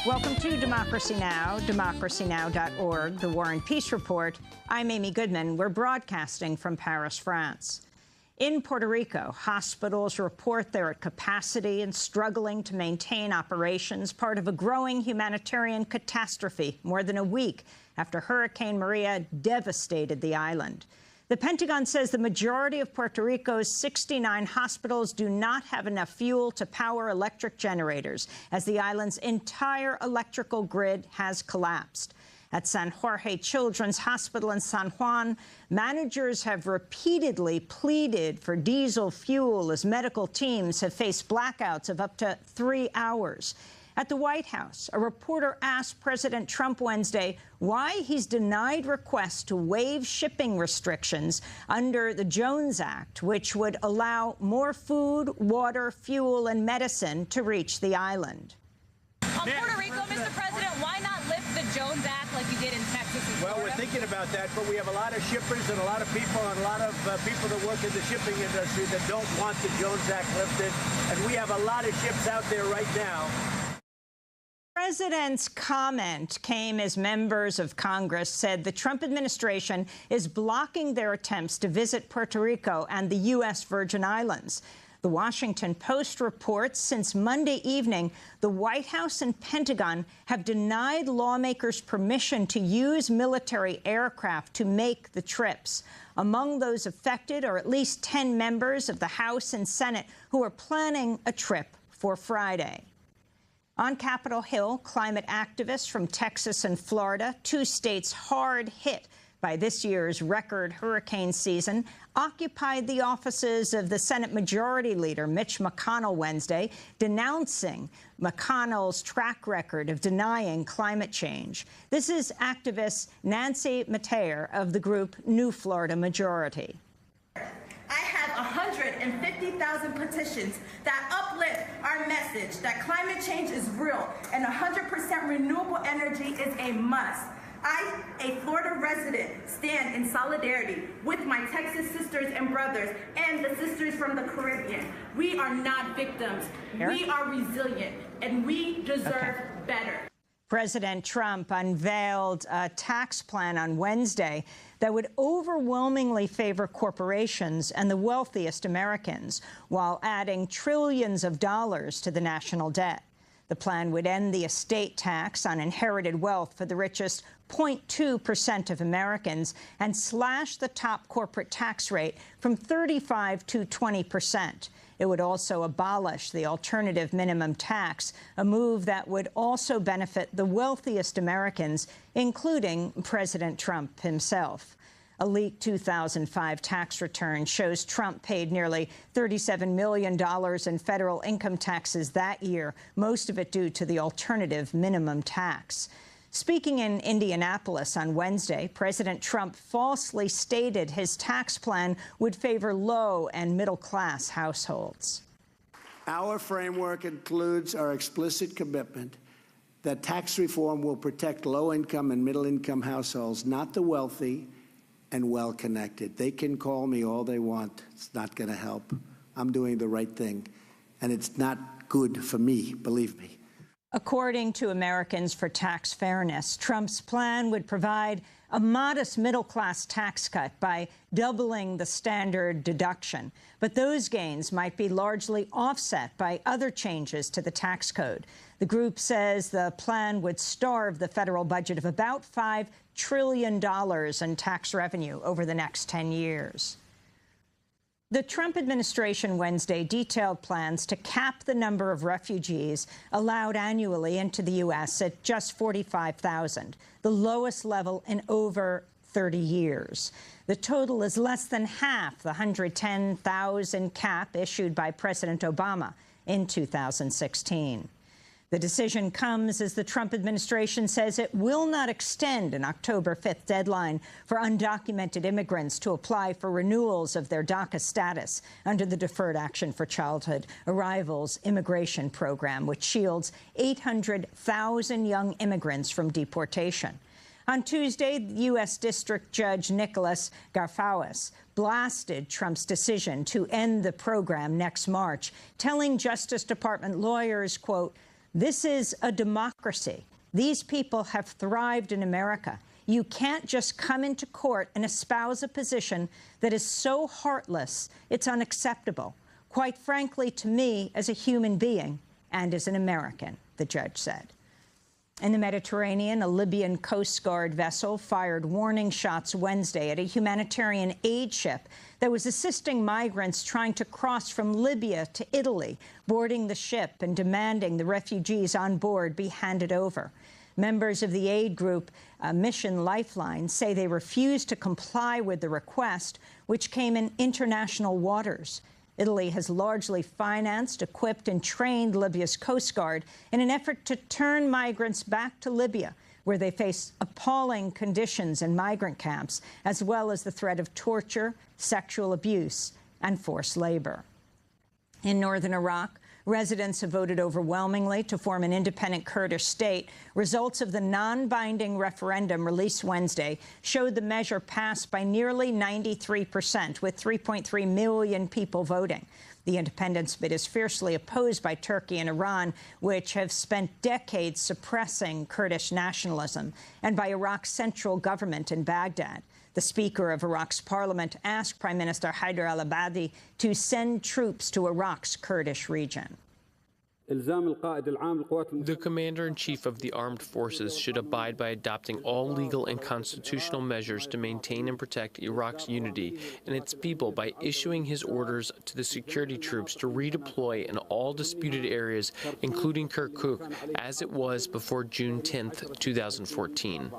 Welcome to Democracy Now!, democracynow.org, the War and Peace Report. I'm Amy Goodman. We're broadcasting from Paris, France. In Puerto Rico, hospitals report they're at capacity and struggling to maintain operations, part of a growing humanitarian catastrophe more than a week after Hurricane Maria devastated the island. The Pentagon says the majority of Puerto Rico's 69 hospitals do not have enough fuel to power electric generators, as the island's entire electrical grid has collapsed. At San Jorge Children's Hospital in San Juan, managers have repeatedly pleaded for diesel fuel as medical teams have faced blackouts of up to 3 hours. At the White House, a reporter asked President Trump Wednesday why he's denied requests to waive shipping restrictions under the Jones Act, which would allow more food, water, fuel, and medicine to reach the island. On Puerto Rico, Mr. President, why not lift the Jones Act like you did in Texas and Florida? Well, we're thinking about that, but we have a lot of shippers and a lot of people people that work in the shipping industry that don't want the Jones Act lifted, and we have a lot of ships out there right now. The president's comment came as members of Congress said the Trump administration is blocking their attempts to visit Puerto Rico and the U.S. Virgin Islands. The Washington Post reports since Monday evening, the White House and Pentagon have denied lawmakers permission to use military aircraft to make the trips. Among those affected are at least 10 members of the House and Senate who are planning a trip for Friday. On Capitol Hill, climate activists from Texas and Florida, two states hard hit by this year's record hurricane season, occupied the offices of the Senate Majority Leader Mitch McConnell Wednesday, denouncing McConnell's track record of denying climate change. This is activist Nancy Mateer of the group New Florida Majority. I have 150,000 petitions that uplift our message that climate change is real and 100% renewable energy is a must. I, a Florida resident, stand in solidarity with my Texas sisters and brothers and the sisters from the Caribbean. We are not victims. We are resilient, and we deserve better. President Trump unveiled a tax plan on Wednesday that would overwhelmingly favor corporations and the wealthiest Americans, while adding trillions of dollars to the national debt. The plan would end the estate tax on inherited wealth for the richest 0.2% of Americans and slash the top corporate tax rate from 35% to 20%. It would also abolish the alternative minimum tax, a move that would also benefit the wealthiest Americans, including President Trump himself. A leaked 2005 tax return shows Trump paid nearly $37 million in federal income taxes that year, most of it due to the alternative minimum tax. Speaking in Indianapolis on Wednesday, President Trump falsely stated his tax plan would favor low- and middle-class households. Our framework includes our explicit commitment that tax reform will protect low-income and middle-income households, not the wealthy and well-connected. They can call me all they want. It's not going to help. I'm doing the right thing, and it's not good for me, believe me. According to Americans for Tax Fairness, Trump's plan would provide a modest middle-class tax cut by doubling the standard deduction. But those gains might be largely offset by other changes to the tax code. The group says the plan would starve the federal budget of about $5 trillion in tax revenue over the next 10 years. The Trump administration Wednesday detailed plans to cap the number of refugees allowed annually into the U.S. at just 45,000, the lowest level in over 30 years. The total is less than half the 110,000 cap issued by President Obama in 2016. The decision comes as the Trump administration says it will not extend an October 5th deadline for undocumented immigrants to apply for renewals of their DACA status under the Deferred Action for Childhood Arrivals Immigration Program, which shields 800,000 young immigrants from deportation. On Tuesday, U.S. District Judge Nicholas Garfouas blasted Trump's decision to end the program next March, telling Justice Department lawyers, quote, This is a democracy. These people have thrived in America. You can't just come into court and espouse a position that is so heartless, it's unacceptable. Quite frankly, to me, as a human being and as an American, the judge said. In the Mediterranean, a Libyan Coast Guard vessel fired warning shots Wednesday at a humanitarian aid ship that was assisting migrants trying to cross from Libya to Italy, boarding the ship and demanding the refugees on board be handed over. Members of the aid group Mission Lifeline say they refused to comply with the request, which came in international waters. Italy has largely financed, equipped, and trained Libya's Coast Guard in an effort to turn migrants back to Libya, where they face appalling conditions in migrant camps, as well as the threat of torture, sexual abuse, and forced labor. In northern Iraq, residents have voted overwhelmingly to form an independent Kurdish state. Results of the non-binding referendum released Wednesday showed the measure passed by nearly 93%, with 3.3 million people voting. The independence bid is fiercely opposed by Turkey and Iran, which have spent decades suppressing Kurdish nationalism, and by Iraq's central government in Baghdad. The Speaker of Iraq's parliament asked Prime Minister Haider al-Abadi to send troops to Iraq's Kurdish region. The Commander-in-Chief of the Armed Forces should abide by adopting all legal and constitutional measures to maintain and protect Iraq's unity and its people by issuing his orders to the security troops to redeploy in all disputed areas, including Kirkuk, as it was before June 10, 2014.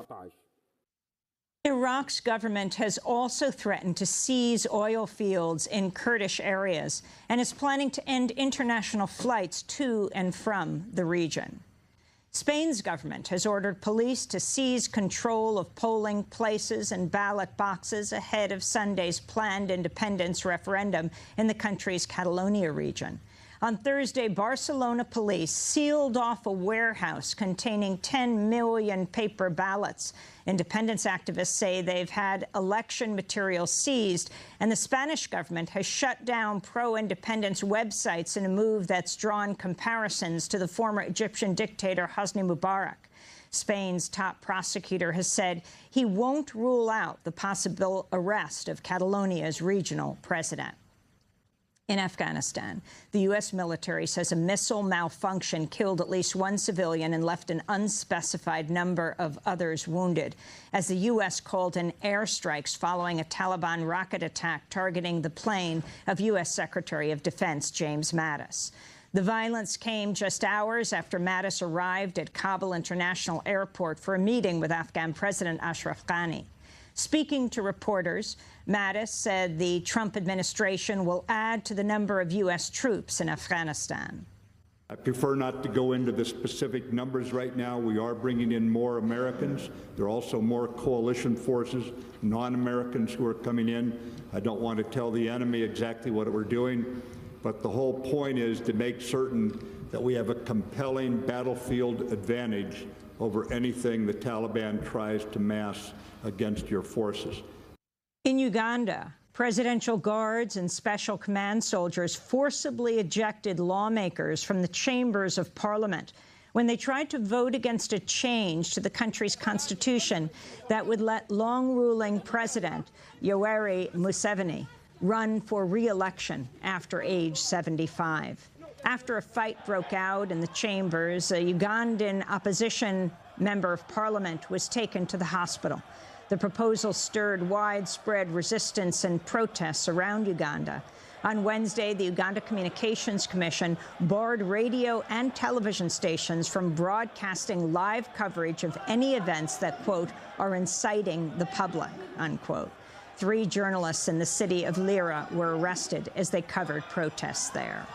Iraq's government has also threatened to seize oil fields in Kurdish areas and is planning to end international flights to and from the region. Spain's government has ordered police to seize control of polling places and ballot boxes ahead of Sunday's planned independence referendum in the country's Catalonia region. On Thursday, Barcelona police sealed off a warehouse containing 10 million paper ballots. Independence activists say they've had election materials seized, and the Spanish government has shut down pro-independence websites in a move that's drawn comparisons to the former Egyptian dictator Hosni Mubarak. Spain's top prosecutor has said he won't rule out the possible arrest of Catalonia's regional president. In Afghanistan, the U.S. military says a missile malfunction killed at least one civilian and left an unspecified number of others wounded, as the U.S. called in airstrikes following a Taliban rocket attack targeting the plane of U.S. Secretary of Defense James Mattis. The violence came just hours after Mattis arrived at Kabul International Airport for a meeting with Afghan President Ashraf Ghani. Speaking to reporters, Mattis said the Trump administration will add to the number of U.S. troops in Afghanistan. I prefer not to go into the specific numbers right now. We are bringing in more Americans. There are also more coalition forces, non-Americans who are coming in. I don't want to tell the enemy exactly what we're doing, but the whole point is to make certain that we have a compelling battlefield advantage over anything the Taliban tries to mass against your forces. In Uganda, presidential guards and special command soldiers forcibly ejected lawmakers from the chambers of parliament when they tried to vote against a change to the country's constitution that would let long-ruling President Yoweri Museveni run for re-election after age 75. After a fight broke out in the chambers, a Ugandan opposition member of parliament was taken to the hospital. The proposal stirred widespread resistance and protests around Uganda. On Wednesday, the Uganda Communications Commission barred radio and television stations from broadcasting live coverage of any events that, quote, are inciting the public, unquote. 3 journalists in the city of Lira were arrested as they covered protests there.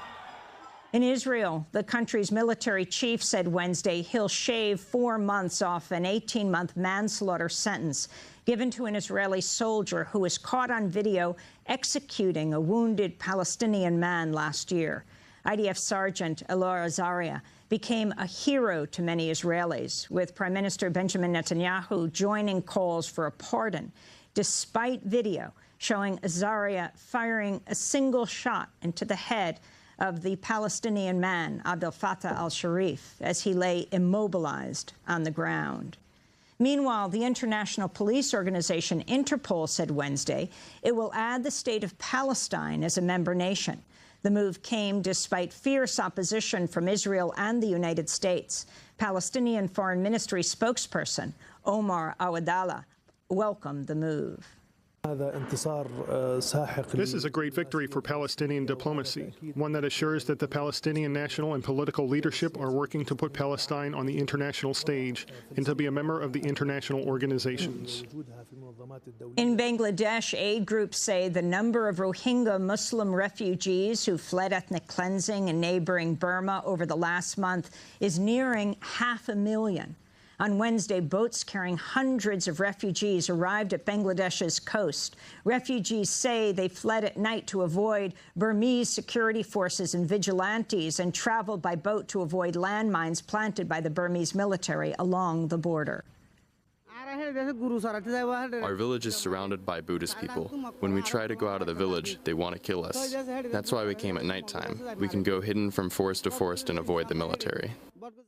In Israel, the country's military chief said Wednesday he'll shave 4 months off an 18-month manslaughter sentence given to an Israeli soldier who was caught on video executing a wounded Palestinian man last year. IDF Sergeant Elor Azaria became a hero to many Israelis, with Prime Minister Benjamin Netanyahu joining calls for a pardon, despite video showing Azaria firing a single shot into the head of the Palestinian man, Abdel Fattah al-Sharif, as he lay immobilized on the ground. Meanwhile, the international police organization Interpol said Wednesday it will add the state of Palestine as a member nation. The move came despite fierce opposition from Israel and the United States. Palestinian Foreign Ministry spokesperson Omar Awadallah welcomed the move. This is a great victory for Palestinian diplomacy, one that assures that the Palestinian national and political leadership are working to put Palestine on the international stage and to be a member of the international organizations. In Bangladesh, aid groups say the number of Rohingya Muslim refugees who fled ethnic cleansing in neighboring Burma over the last month is nearing 500,000. On Wednesday, boats carrying hundreds of refugees arrived at Bangladesh's coast. Refugees say they fled at night to avoid Burmese security forces and vigilantes and traveled by boat to avoid landmines planted by the Burmese military along the border. Our village is surrounded by Buddhist people. When we try to go out of the village, they want to kill us. That's why we came at nighttime. We can go hidden from forest to forest and avoid the military.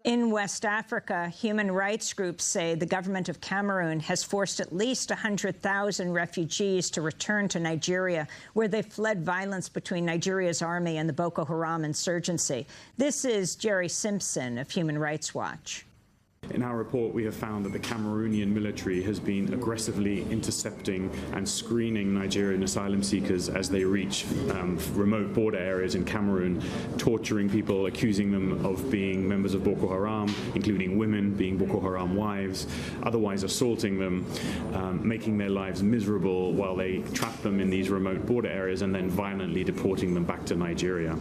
In West Africa, human rights groups say the government of Cameroon has forced at least 100,000 refugees to return to Nigeria, where they fled violence between Nigeria's army and the Boko Haram insurgency. This is Jerry Simpson of Human Rights Watch. In our report, we have found that the Cameroonian military has been aggressively intercepting and screening Nigerian asylum seekers as they reach remote border areas in Cameroon, torturing people, accusing them of being members of Boko Haram, including women being Boko Haram wives, otherwise assaulting them, making their lives miserable while they trap them in these remote border areas and then violently deporting them back to Nigeria.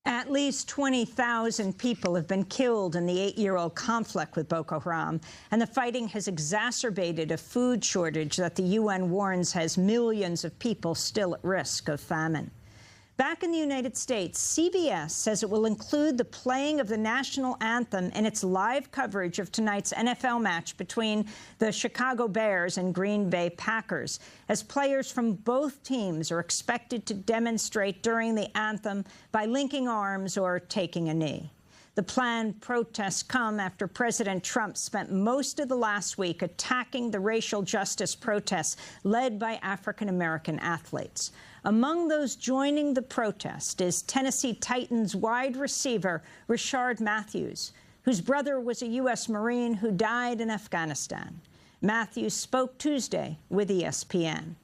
At least 20,000 people have been killed in the 8-year-old conflict with Boko Haram, and the fighting has exacerbated a food shortage that the UN warns has millions of people still at risk of famine. Back in the United States, CBS says it will include the playing of the national anthem in its live coverage of tonight's NFL match between the Chicago Bears and Green Bay Packers, as players from both teams are expected to demonstrate during the anthem by linking arms or taking a knee. The planned protests come after President Trump spent most of the last week attacking the racial justice protests led by African-American athletes. Among those joining the protest is Tennessee Titans wide receiver Rashard Matthews, whose brother was a U.S. Marine who died in Afghanistan. Matthews spoke Tuesday with ESPN.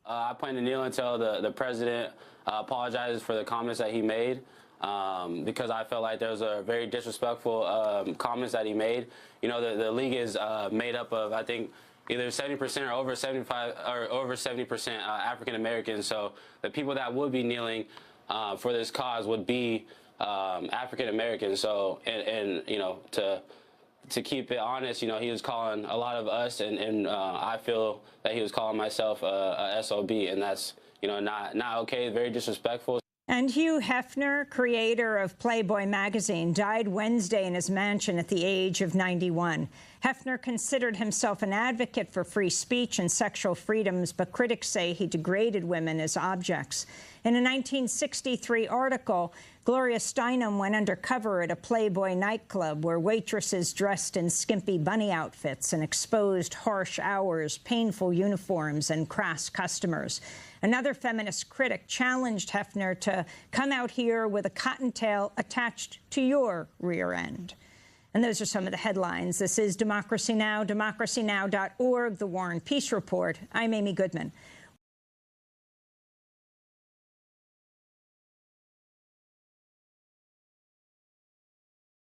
I plan to kneel until the president apologizes for the comments that he made. Because I felt like there was a very disrespectful comments that he made. You know, the league is made up of, I think, either 70% or over 70% African Americans. So the people that would be kneeling for this cause would be African Americans. So and you know, to keep it honest, you know, he was calling a lot of us, and I feel that he was calling myself a SOB, and that's, you know, not okay. Very disrespectful. And Hugh Hefner, creator of Playboy magazine, died Wednesday in his mansion at the age of 91. Hefner considered himself an advocate for free speech and sexual freedoms, but critics say he degraded women as objects. In a 1963 article, Gloria Steinem went undercover at a Playboy nightclub where waitresses dressed in skimpy bunny outfits and exposed harsh hours, painful uniforms, and crass customers. Another feminist critic challenged Hefner to come out here with a cottontail attached to your rear end. And those are some of the headlines. This is Democracy Now!, democracynow.org, The War and Peace Report. I'm Amy Goodman.